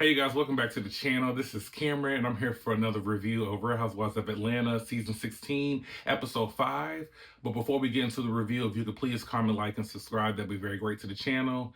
Hey you guys, welcome back to the channel. This is Cameron and I'm here for another review of Real Housewives of Atlanta season 16, episode 5. But before we get into the review, if you could please comment, like, and subscribe, that'd be very great to the channel.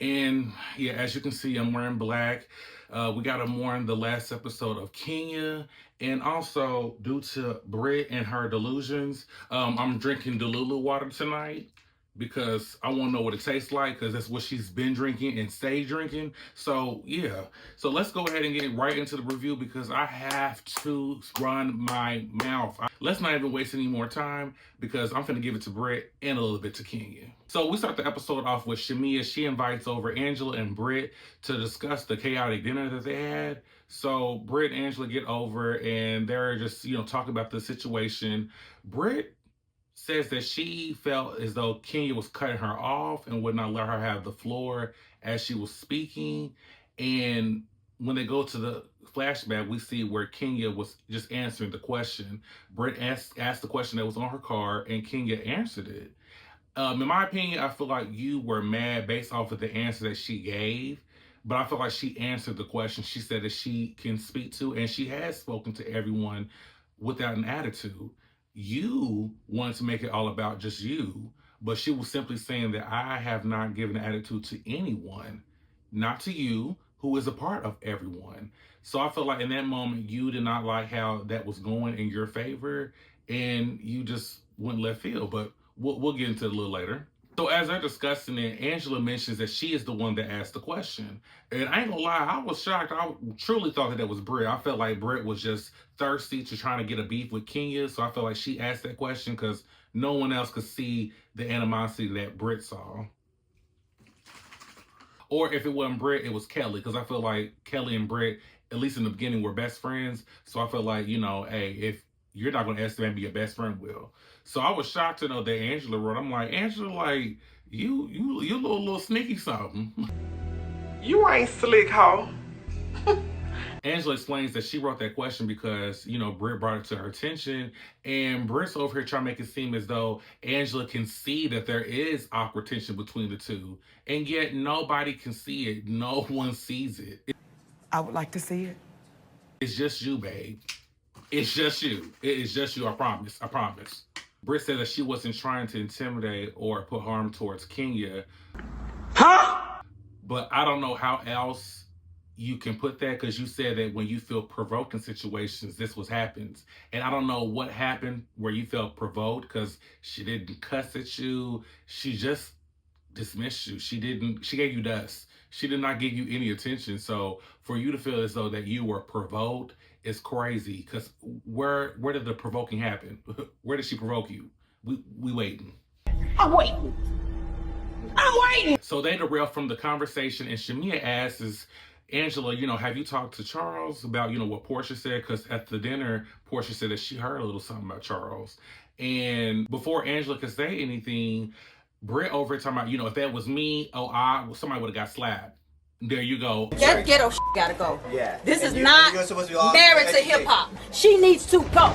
And yeah, as you can see, I'm wearing black. We got to mourn the last episode of Kenya. And also, due to Britt and her delusions, I'm drinking Delulu water tonight because I want to know what it tastes like, because that's what she's been drinking and stay drinking. So yeah, so let's go ahead and get right into the review because I have to run my mouth. Let's not even waste any more time because I'm finna give it to Britt and a little bit to Kenya. So we start the episode off with Shamia. She invites over Angela and Britt to discuss the chaotic dinner that they had. So Britt and Angela get over and they're just, talking about the situation. Britt says that she felt as though Kenya was cutting her off and would not let her have the floor as she was speaking. And when they go to the flashback, we see where Kenya was just answering the question. Britt asked the question that was on her card, and Kenya answered it. In my opinion, I feel like you were mad based off of the answer that she gave, but I feel like she answered the question she said that she can speak to, and she has spoken to everyone without an attitude. You wanted to make it all about just you, but she was simply saying that I have not given an attitude to anyone, not to you, who is a part of everyone. So I feel like in that moment, you did not like how that was going in your favor, and you just went left field, but we'll get into it a little later. So as they're discussing it, Angela mentions that she is the one that asked the question. And I ain't gonna lie, I was shocked. I truly thought that was Britt. I felt like Britt was just thirsty to trying to get a beef with Kenya. So I felt like she asked that question because no one else could see the animosity that Britt saw. Or if it wasn't Britt, it was Kelly, because I feel like Kelly and Britt, at least in the beginning, were best friends. So I feel like, hey, if you're not going to ask them to be your best friend, will. So I was shocked to know that Angela wrote. I'm like, Angela, like, you little sneaky something. You ain't slick, hoe. Angela explains that she wrote that question because, Britt brought it to her attention, and Britt's over here trying to make it seem as though Angela can see that there is awkward tension between the two, and yet nobody can see it. No one sees it. I would like to see it. It's just you, babe. It's just you. It is just you, I promise. I promise. Britt said that she wasn't trying to intimidate or put harm towards Kenya. Huh? But I don't know how else you can put that, because you said that when you feel provoked in situations, this what happens. And I don't know what happened where you felt provoked, because she didn't cuss at you. She just dismissed you. She gave you dust. She did not give you any attention. So for you to feel as though that you were provoked is crazy, because where did the provoking happen? Where did she provoke you? We waiting. I'm waiting. So they derail from the conversation, and Shamia asks Angela, have you talked to Charles about, what Portia said? Because at the dinner, Portia said that she heard a little something about Charles. And before Angela could say anything, Britt over here talking about, if that was me, somebody would have got slapped. There you go. That ghetto shit gotta go. Yeah. This is not married to hip hop. She needs to go.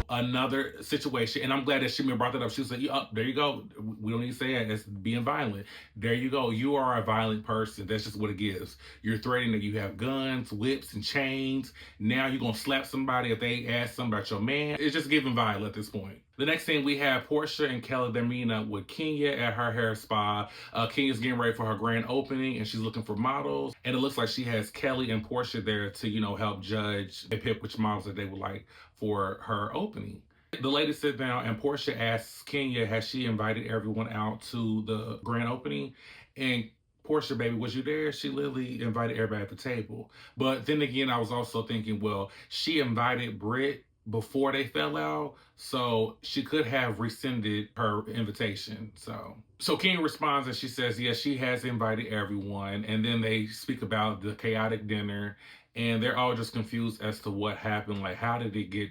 Another situation, and I'm glad that Shamia brought that up. She was like, there you go. We don't need to say that. It's being violent. There you go. You are a violent person. That's just what it gives. You're threatening that you have guns, whips, and chains. Now you're going to slap somebody if they ask something about your man. It's just giving violent at this point. The next thing we have Portia and Kelly, they're meeting up with Kenya at her hair spa. Kenya's getting ready for her grand opening, and she's looking for models. And it looks like she has Kelly and Portia there to, help judge and pick which models that they would like for her opening. The ladies sit down, and Portia asks Kenya, has she invited everyone out to the grand opening? And Portia, baby, was you there? She literally invited everybody at the table. But then again, I was also thinking, well, she invited Britt before they fell out, so she could have rescinded her invitation. So Kenya responds and she says, yes, she has invited everyone. And then they speak about the chaotic dinner, and they're all just confused as to what happened. Like, how did it get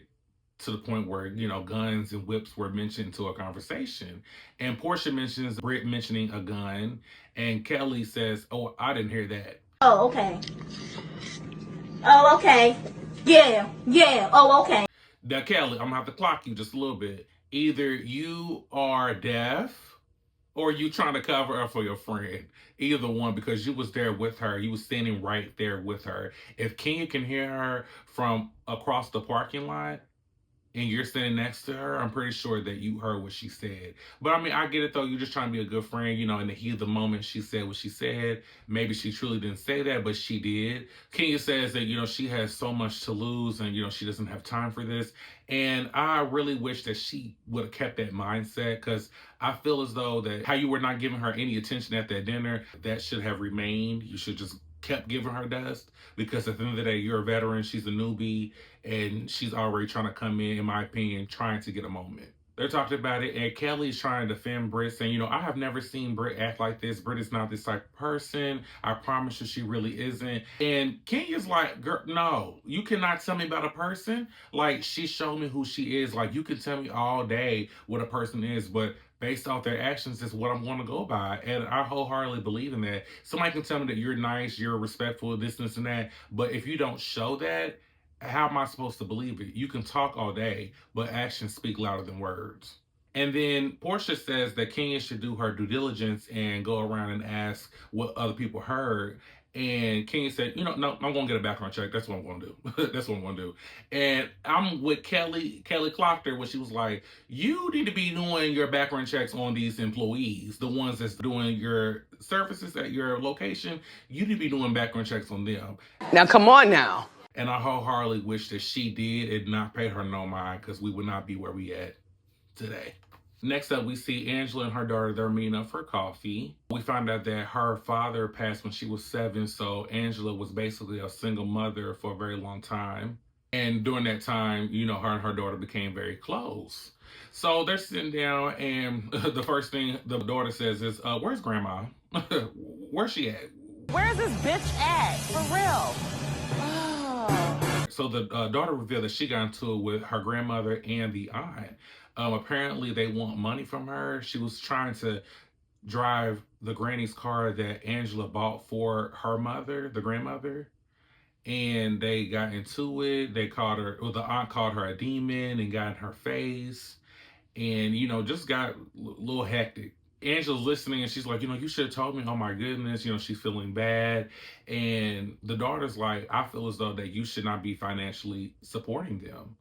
to the point where, guns and whips were mentioned to a conversation? And Portia mentions Britt mentioning a gun, and Kelly says, oh, I didn't hear that. Oh, okay. Oh, okay. Yeah. Oh, okay. Now, Kelly, I'm going to have to clock you just a little bit. Either you are deaf or you trying to cover up for your friend. Either one, because you was there with her. You was standing right there with her. If Kenya can hear her from across the parking lot, and you're standing next to her, I'm pretty sure that you heard what she said. But I mean, I get it though. You're just trying to be a good friend. You know, in the heat of the moment, she said what she said. Maybe she truly didn't say that, but she did. Kenya says that, you know, she has so much to lose and, you know, she doesn't have time for this. And I really wish that she would have kept that mindset, because I feel as though that how you were not giving her any attention at that dinner, that should have remained. You should just kept giving her dust, because at the end of the day, you're a veteran, she's a newbie, and she's already trying to come in my opinion, trying to get a moment. They're talking about it, and Kelly's trying to defend Britt, saying, you know, I have never seen Britt act like this. Britt is not this type of person. I promise you she really isn't. And Kenya's like, girl, no, you cannot tell me about a person. Like, she showed me who she is. Like, you can tell me all day what a person is, but based off their actions is what I'm going to go by. And I wholeheartedly believe in that. Somebody can tell me that you're nice, you're respectful, this and that, but if you don't show that, how am I supposed to believe it? You can talk all day, but actions speak louder than words. And then Portia says that Kenya should do her due diligence and go around and ask what other people heard. And Kenya said, you know, no, I'm going to get a background check. That's what I'm going to do. That's what I'm going to do. And I'm with Kelly. Kelly clocked her when she was like, you need to be doing your background checks on these employees, the ones that's doing your services at your location. You need to be doing background checks on them. Now, come on now. And I wholeheartedly wish that she did and not pay her no mind, because we would not be where we at today. Next up, we see Angela and her daughter. They're meeting up for coffee. We find out that her father passed when she was 7, so Angela was basically a single mother for a very long time. And during that time, you know, her and her daughter became very close. So they're sitting down, and the first thing the daughter says is, where's grandma? Where's she at? Where's this bitch at? For real. So the daughter revealed that she got into it with her grandmother and the aunt. Apparently, they want money from her. She was trying to drive the granny's car that Angela bought for her mother, the grandmother. And they got into it. They called her, well, the aunt called her a demon and got in her face. And, you know, just got a little hectic. Angela's listening and she's like, you know, you should have told me. Oh my goodness, you know, she's feeling bad. And the daughter's like, I feel as though that you should not be financially supporting them.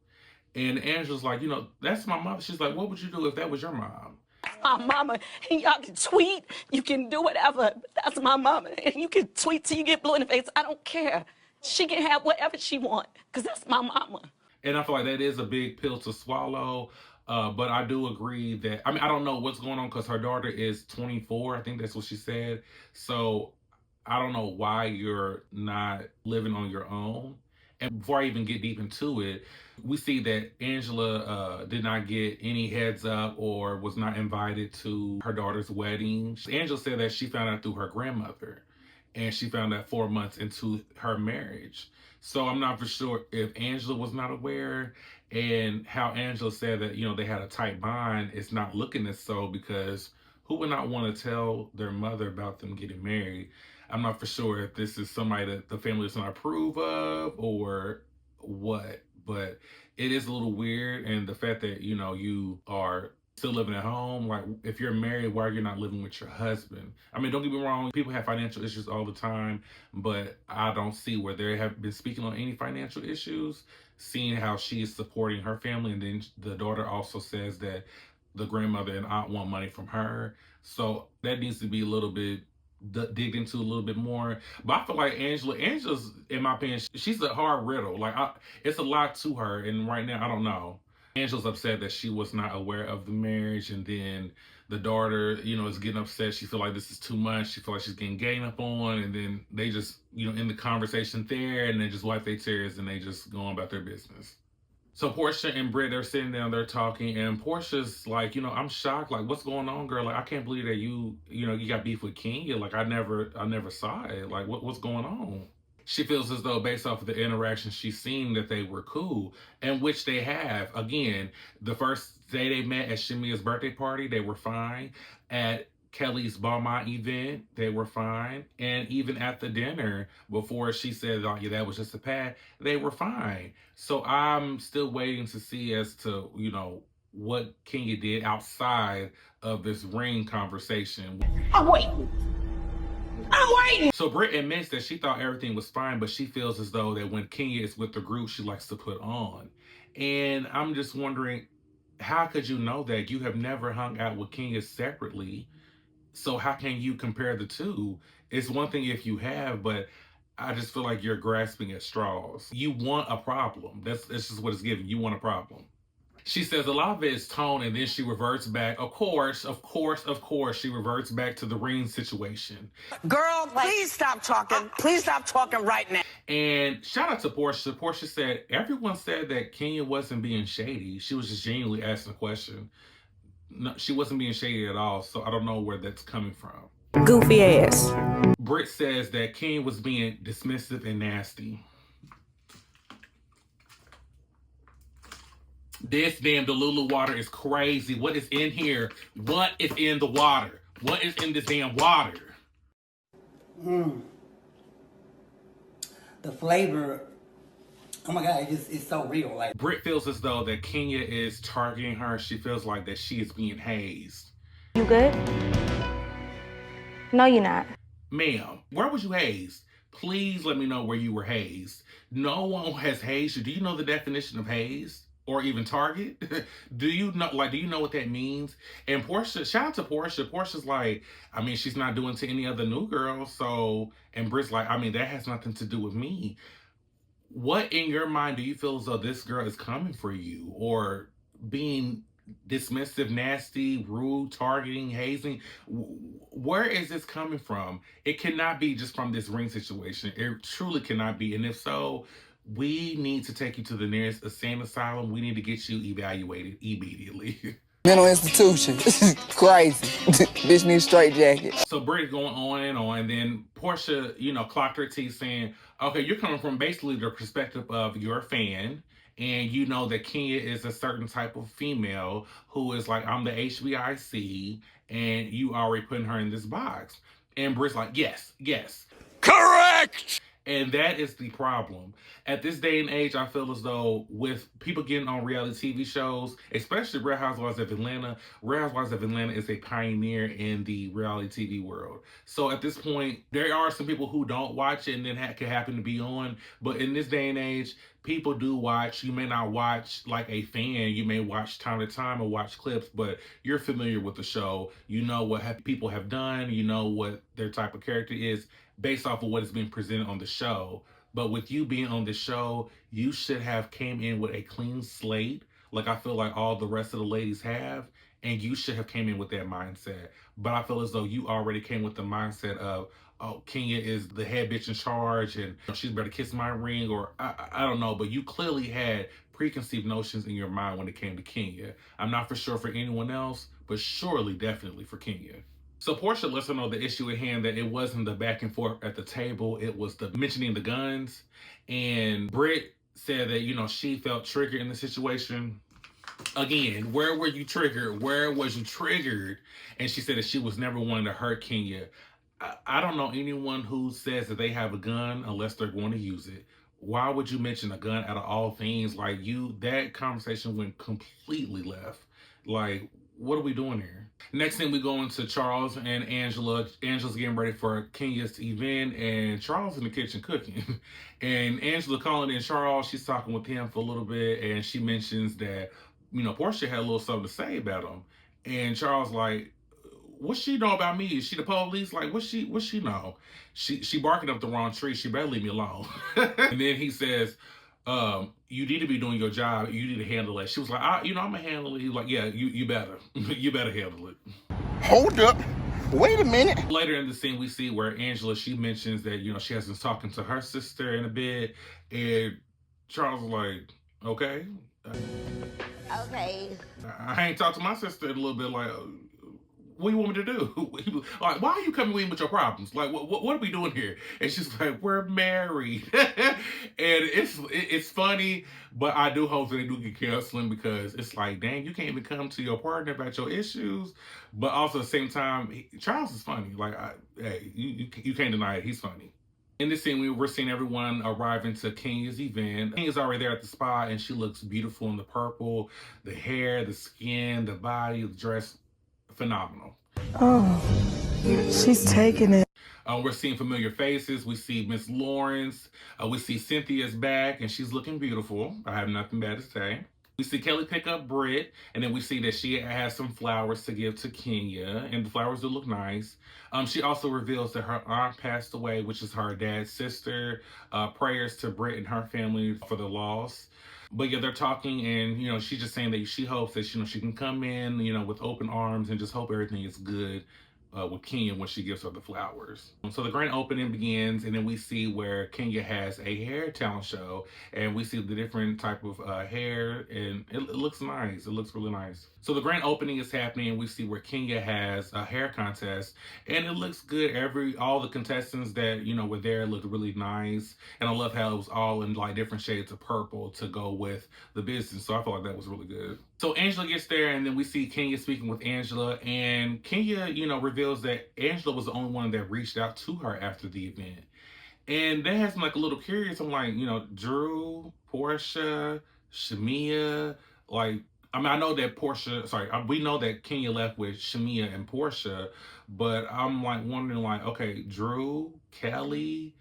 And Angela's like, you know, that's my mother. She's like, what would you do if that was your mom? My mama, and y'all can tweet, you can do whatever, but that's my mama. And you can tweet till you get blue in the face. I don't care. She can have whatever she wants, because that's my mama. And I feel like that is a big pill to swallow. But I do agree that, I mean, I don't know what's going on, because her daughter is 24. I think that's what she said. So I don't know why you're not living on your own. And before I even get deep into it, we see that Angela did not get any heads up or was not invited to her daughter's wedding. Angela said that she found out through her grandmother, and she found out 4 months into her marriage. So I'm not for sure if Angela was not aware, and how Angela said that, you know, they had a tight bond. It's not looking as so, because who would not want to tell their mother about them getting married? I'm not for sure if this is somebody that the family doesn't approve of or what, but it is a little weird. And the fact that, you know, you are still living at home, like if you're married, why are you not living with your husband? I mean, don't get me wrong, people have financial issues all the time, but I don't see where they have been speaking on any financial issues, seeing how she is supporting her family. And then the daughter also says that the grandmother and aunt want money from her. So that needs to be a little bit dig into a little bit more. But I feel like Angela's, in my opinion, she's a hard riddle. Like, it's a lot to her, and right now, I don't know. Angela's upset that she was not aware of the marriage, and then the daughter, you know, is getting upset. She feel like this is too much. She feel like she's getting gang up on, and then they just, you know, end the conversation there, and they just wipe their tears, and they just go on about their business. So Portia and Britt are sitting down, they're talking, and Portia's like, you know, I'm shocked. Like, what's going on, girl? Like, I can't believe that you know, you got beef with Kenya. Like, I never saw it. Like, what's going on? She feels as though, based off of the interaction she's seen, that they were cool, and which they have. Again, the first day they met at Shemia's birthday party, they were fine. At Kelly's Beaumont event, they were fine. And even at the dinner, before she said, oh, yeah, that was just a pad, they were fine. So I'm still waiting to see as to, you know, what Kenya did outside of this ring conversation. I'm waiting. I'm waiting. So Britt admits that she thought everything was fine, but she feels as though that when Kenya is with the group she likes to put on. And I'm just wondering, how could you know that? You have never hung out with Kenya separately. So how can you compare the two? It's one thing if you have, but I just feel like you're grasping at straws. You want a problem. That's just what it's giving. You want a problem. She says a lot of it is tone, and then she reverts back. Of course, she reverts back to the ring situation. Girl, please stop talking. Please stop talking right now. And shout out to Portia. Portia said, everyone said that Kenya wasn't being shady. She was just genuinely asking a question. No, she wasn't being shady at all, so I don't know where that's coming from. Goofy ass. Britt says that Kenya was being dismissive and nasty. This damn Delulu water is crazy. What is in here? What is in the water? What is in this damn water? The flavor, oh my God, it's so real. Like, Britt feels as though that Kenya is targeting her. She feels like that she is being hazed. You good? No, you're not. Ma'am, where was you hazed? Please let me know where you were hazed. No one has hazed you. Do you know the definition of hazed? Or even target? Do you know what that means? And Portia, shout out to Portia. Portia's like, I mean, she's not doing to any other new girl. So, and Britt's like, I mean, that has nothing to do with me. What in your mind do you feel as though this girl is coming for you? Or being dismissive, nasty, rude, targeting, hazing? Where is this coming from? It cannot be just from this ring situation. It truly cannot be. And if so, we need to take you to the nearest insane asylum. We need to get you evaluated immediately. Mental institution. This is crazy. Bitch needs straight jacket. So Britt going on and on. And then Portia, clocked her teeth saying, okay, you're coming from basically the perspective of your fan. And you know that Kenya is a certain type of female who is like, I'm the HBIC. And you already putting her in this box. And Britt's like, yes. Correct. And that is the problem. At this day and age, I feel as though with people getting on reality TV shows, especially Real Housewives of Atlanta is a pioneer in the reality TV world. So at this point, there are some people who don't watch it and then can happen to be on. But in this day and age, people do watch. You may not watch like a fan. You may watch time to time or watch clips, but you're familiar with the show. You know what people have done. You know what their type of character is based off of what is being presented on the show. But with you being on the show, you should have came in with a clean slate, like I feel like all the rest of the ladies have, and you should have came in with that mindset. But I feel as though you already came with the mindset of, oh, Kenya is the head bitch in charge, and she's better kiss my ring, or I don't know, but you clearly had preconceived notions in your mind when it came to Kenya. I'm not for sure for anyone else, but surely, definitely for Kenya. So Portia lets her know the issue at hand, that it wasn't the back and forth at the table, it was the mentioning the guns. And Britt said that, she felt triggered in the situation. Again, where were you triggered? Where was you triggered? And she said that she was never wanting to hurt Kenya. I don't know anyone who says that they have a gun unless they're going to use it. Why would you mention a gun out of all things? Like, that conversation went completely left. Like, what are we doing here? Next thing, we go into Charles and Angela. Angela's getting ready for Kenya's event, and Charles in the kitchen cooking. And Angela calling in Charles, she's talking with him for a little bit, and she mentions that, Portia had a little something to say about him. And Charles like, what she know about me? Is she the police? Like, what she know? She barking up the wrong tree. She better leave me alone. And then he says, you need to be doing your job. You need to handle it. She was like, I'm gonna handle it. He was like, yeah, you better. You better handle it. Hold up. Wait a minute. Later in the scene, we see where Angela, she mentions that, she hasn't been talking to her sister in a bit. And Charles was like, okay. Okay. I ain't talked to my sister in a little bit, like, what do you want me to do? He was like, why are you coming in with your problems? Like, what are we doing here? And she's like, we're married. And it's funny, but I do hope that they do get counseling, because it's like, dang, you can't even come to your partner about your issues. But also at the same time, Charles is funny. Like, hey, you can't deny it. He's funny. In this scene, we're seeing everyone arriving to Kenya's event. Kenya's already there at the spa, and she looks beautiful in the purple, the hair, the skin, the body, the dress, phenomenal. Oh, she's taking it. We're seeing familiar faces. We see Miss Lawrence. We see Cynthia's back, and she's looking beautiful. I have nothing bad to say. We see Kelly pick up Britt, and then we see that she has some flowers to give to Kenya, and the flowers do look nice. She also reveals that her aunt passed away, which is her dad's sister. Prayers to Britt and her family for the loss. But yeah, they're talking, and she's just saying that she hopes that she can come in, with open arms and just hope everything is good with Kenya when she gives her the flowers. So the grand opening begins, and then we see where Kenya has a hair talent show, and we see the different type of hair, and it looks nice. It looks really nice. So the grand opening is happening, and we see where Kenya has a hair contest, and it looks good. All the contestants that were there looked really nice, and I love how it was all in like different shades of purple to go with the business. So I felt like that was really good. So Angela gets there, and then we see Kenya speaking with Angela, and Kenya, reveals that Angela was the only one that reached out to her after the event. And that has me like a little curious. I'm like, Drew, Portia, Shamia, I know that we know that Kenya left with Shamia and Portia, but I'm like wondering, okay, Drew, Kelly,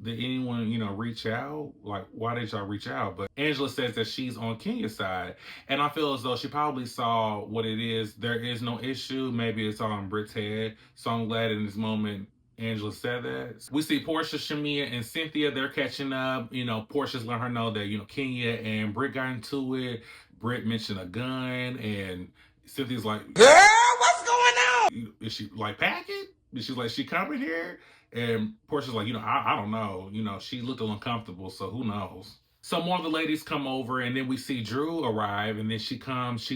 did anyone, reach out? Why did y'all reach out? But Angela says that she's on Kenya's side. And I feel as though she probably saw what it is. There is no issue. Maybe it's all in Britt's head. So I'm glad in this moment Angela said that. We see Portia, Shamia, and Cynthia. They're catching up. Portia's letting her know that, Kenya and Britt got into it. Britt mentioned a gun. And Cynthia's like, Girl, what's going on? Is she packing? She's like, she coming here? And Portia's like, I don't know. She looked uncomfortable, so who knows? So more of the ladies come over, and then we see Drew arrive, and then she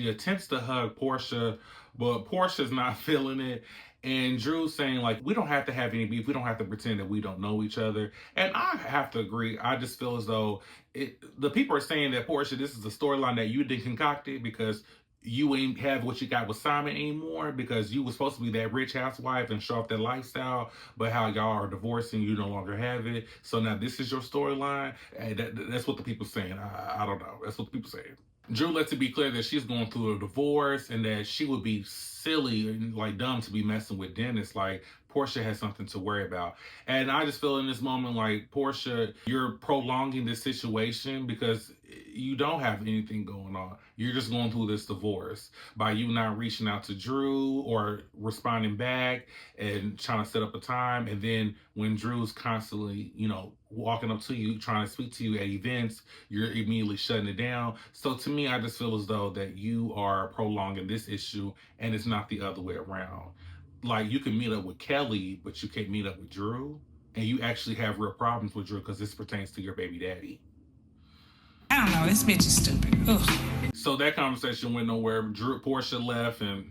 attempts to hug Portia, but Portia's not feeling it. And Drew's saying, we don't have to have any beef. We don't have to pretend that we don't know each other. And I have to agree. I just feel as though the people are saying that, Portia, this is a storyline that you didn't concoct it because you ain't have what you got with Simon anymore, because you were supposed to be that rich housewife and show off that lifestyle, but how y'all are divorcing, you no longer have it. So now this is your storyline. That's what the people saying. I don't know. That's what the people saying. Drew lets it be clear that she's going through a divorce and that she would be silly and dumb to be messing with Dennis. Portia has something to worry about. And I just feel in this moment, Portia, you're prolonging this situation because you don't have anything going on. You're just going through this divorce by you not reaching out to Drew or responding back and trying to set up a time. And then when Drew's constantly, walking up to you, trying to speak to you at events, you're immediately shutting it down. So to me, I just feel as though that you are prolonging this issue and it's not the other way around. You can meet up with Kelly, but you can't meet up with Drew. And you actually have real problems with Drew because this pertains to your baby daddy. I don't know. This bitch is stupid. Ugh. So that conversation went nowhere. Portia left, and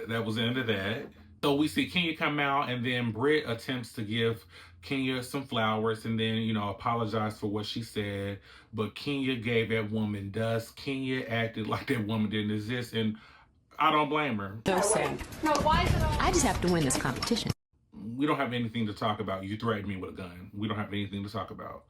that was the end of that. So we see Kenya come out, and then Britt attempts to give Kenya some flowers and then, apologize for what she said. But Kenya gave that woman dust. Kenya acted like that woman didn't exist, and I don't blame her. No, sir. No, why is it all? I just have to win this competition. We don't have anything to talk about. You threatened me with a gun. We don't have anything to talk about.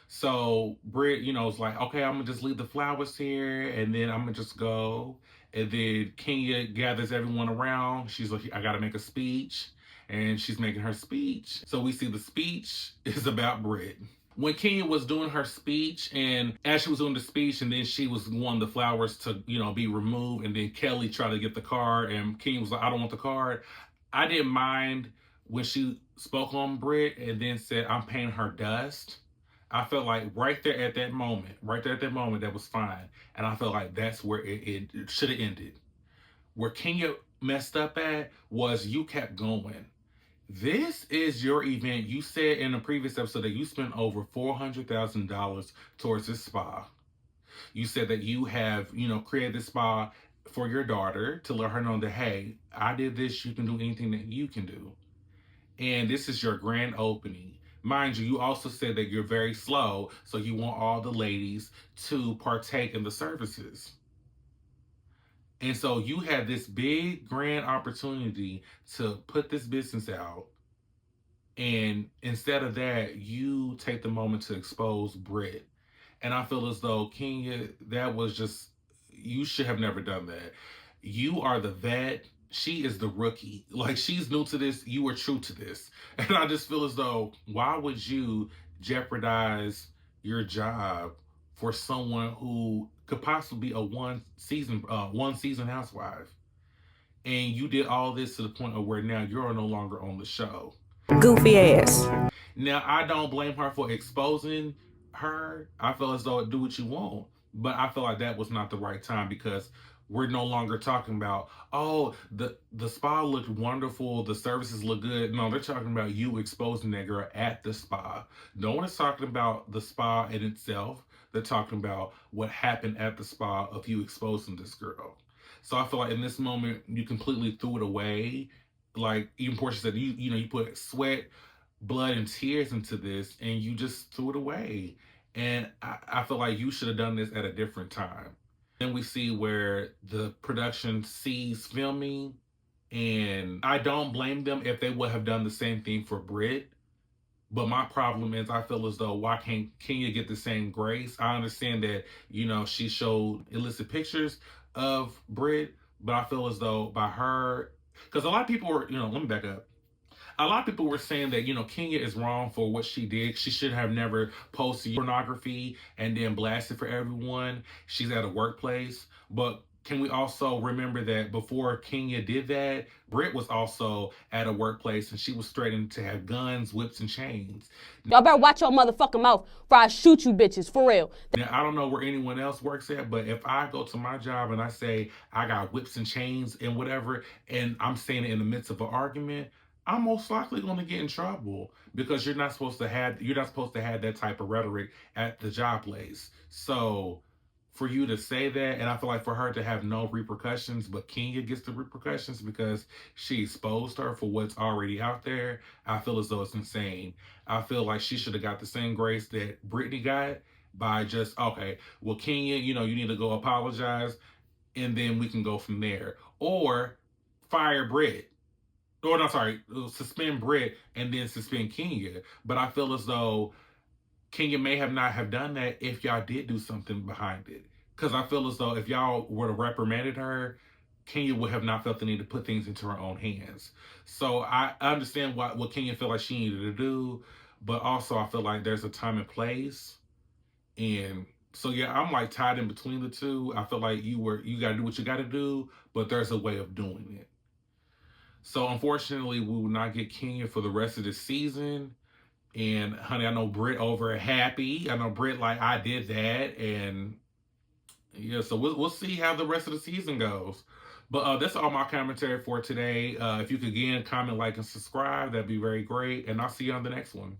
So Britt, is like, okay, I'm going to just leave the flowers here, and then I'm going to just go. And then Kenya gathers everyone around. She's like, I got to make a speech. And she's making her speech. So we see the speech is about Britt. When Kenya was doing her speech, and as she was doing the speech, and then she was wanting the flowers to, be removed, and then Kelly tried to get the card, and Kenya was like, I don't want the card. I didn't mind when she spoke on Britt and then said, I'm paying her dust. I felt like right there at that moment, that was fine. And I felt like that's where it should have ended. Where Kenya messed up at was you kept going. This is your event. You said in a previous episode that you spent over $400,000 towards this spa. You said that you have, created this spa for your daughter to let her know that, hey, I did this. You can do anything that you can do. And this is your grand opening. Mind you, you also said that you're very slow, so you want all the ladies to partake in the services. And so you had this big, grand opportunity to put this business out, And instead of that, you take the moment to expose Brit. And I feel as though Kenya, that was just, you should have never done that. You are the vet. She is the rookie. Like, she's new to this. You are true to this. And I just feel as though, why would you jeopardize your job for someone who could possibly be a one season housewife? And you did all this to the point of where now you're no longer on the show. Goofy ass. Now, I don't blame her for exposing her. I feel as though do what you want. But I feel like that was not the right time, because we're no longer talking about, oh, the spa looked wonderful, the services look good. No, they're talking about you exposing that girl at the spa. No one is talking about the spa in itself. They're talking about what happened at the spa of you exposing this girl. So I feel like in this moment, you completely threw it away. Like, even Portia said, you put sweat, blood, and tears into this, and you just threw it away. And I feel like you should have done this at a different time. Then we see where the production sees filming, and I don't blame them if they would have done the same thing for Brit. But my problem is, I feel as though, why can't Kenya get the same grace? I understand that, she showed illicit pictures of Brit, but I feel as though by her, because a lot of people were, let me back up. A lot of people were saying that, Kenya is wrong for what she did. She should have never posted pornography and then blasted for everyone. She's at a workplace. But can we also remember that before Kenya did that, Britt was also at a workplace, and she was threatened to have guns, whips, and chains. Y'all better watch your motherfucking mouth or I shoot you bitches, for real. Now, I don't know where anyone else works at, but if I go to my job and I say I got whips and chains and whatever, and I'm saying it in the midst of an argument, I'm most likely going to get in trouble, because you're not supposed to have that type of rhetoric at the job place. So for you to say that, and I feel like for her to have no repercussions, but Kenya gets the repercussions because she exposed her for what's already out there, I feel as though it's insane. I feel like she should have got the same grace that Brittany got by just, okay, well, Kenya, you need to go apologize, and then we can go from there. Or fire Britt. Or no, sorry, suspend Britt and then suspend Kenya. But I feel as though Kenya may have not have done that if y'all did do something behind it. Because I feel as though if y'all would have reprimanded her, Kenya would have not felt the need to put things into her own hands. So I understand what Kenya felt like she needed to do, but also I feel like there's a time and place. And so yeah, I'm like tied in between the two. I feel like you gotta do what you gotta do, but there's a way of doing it. So unfortunately, we will not get Kenya for the rest of the season. And honey, I know Britt over happy. I know Britt like, I did that. And yeah, so we'll see how the rest of the season goes. But that's all my commentary for today. If you could again comment, like, and subscribe, that'd be very great. And I'll see you on the next one.